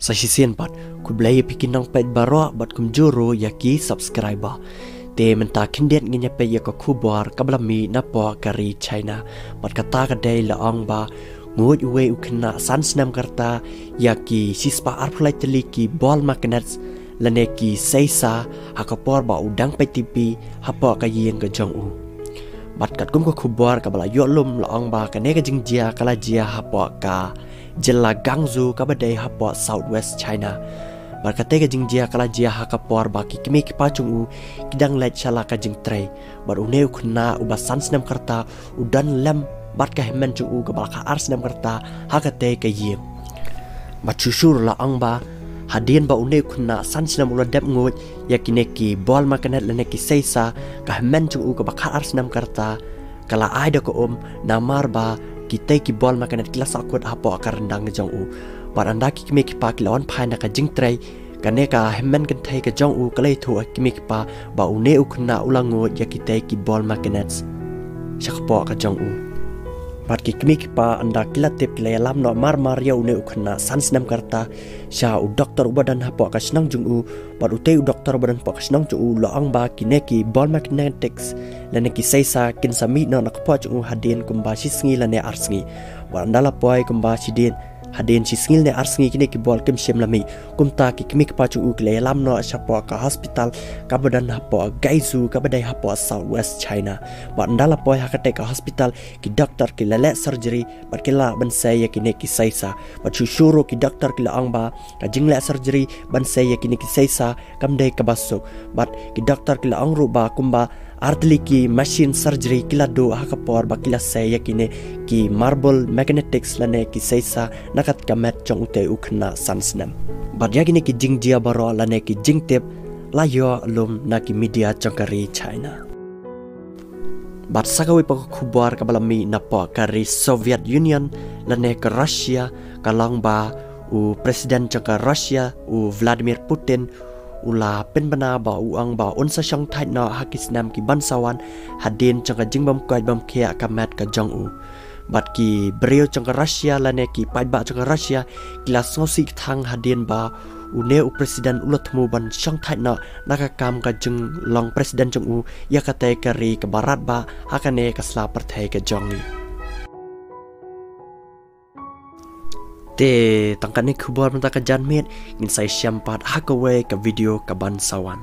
Sasisian bat ku belai bikin nang pet baro bat kum juru yaki subscriber te menta kindet nginya pe yaka kubar kablami na po kari China bat kata kadai la ong ba ngut uwe ukna sansnam karta yaki sispa arplai teliki ball magnets laneki seisa hakapor ba udang pe tipi hapo ka yeng ka jong u bat kat kum ko kubar kabala yolum la ong ba kane ka jingjia kala jia hapo ka jela gangzu kabadai hapo southwest China barkate ka jingjia kala jia hakapor baki kimi ki pachungu kidang let chala ka jing tray bar uneu khna uba sansnam karta udan lem bat ka hemen chu ka balka arsnam karta hakate ka yem bat chushur la angba hadien ba uneu khna sansnam ula dep ngut yakineki bol makanet leneki seisa ka hemen chu ka balka arsnam karta kala aida ko namar ba kita ki bol makanan kelas akut apa akar rendang jong u bar anda ki kimi ki pa ki lawan phai na ka jing trai kane ka hemmen kan thai ka jong u kalai thu kimi ki pa ba une u khna ulango ya kita ki bol makanan shakpo ka jong u bar ki kimi ki pa anda kilatip le lam no mar ya une u khna sansnam karta sha u doktor ubadan hapo ka snang jong u bar utei u doktor ubadan pa ka snang jong u lo ang ba kine ki bol magnetics lane ki seisa kin sami na nakpo jong u hadin kumba sisngi lane arsngi bar anda la poi kumba sidin hadin sisngil ne arsngi kine ki bol kim shem lami kumta ki kimi ki pa jong u kle lam no shapo ka hospital ka badan hapo gaizu ka badai hapo southwest China bar anda la poi hakate ka hospital ki doktor ki lele surgery bar kila ban sai ya kine ki seisa bar chushuro ki doktor ki la ang ba ka jingle surgery ban sai ya kine ki seisa kamdai ka basuk bar ki doktor ki la ang ru ba kumba artli ki machine surgery kila do hakapor ba kila sai ya kine ki marble magnetics lane ki seisa nakat kamet chong ute ukna sansnam bar ya kine ki jingjia baro lane ki jingtep la yo lum na ki media chongkari China bar sakawi pa kubar kabalami na po kari Soviet Union lane ka Russia kalong ba u presiden chongka Russia u Vladimir Putin ula penbana ba uang ba unsa syang thai na hakisnam ki bansawan hadin changka jingbam kai bam khia kamat ka jong u bat ki breo changka Russia lane ki pai ba changka Russia kila sosi thang hadin ba une u presiden ulatmu ban syang thai na nakakam ka jeng long presiden jong u yakate kari ka barat ba hakane kasla parthai ka jong ni te tangkane kubar mata ka janmet ngin sai syampat hakawe ka video ka bansawan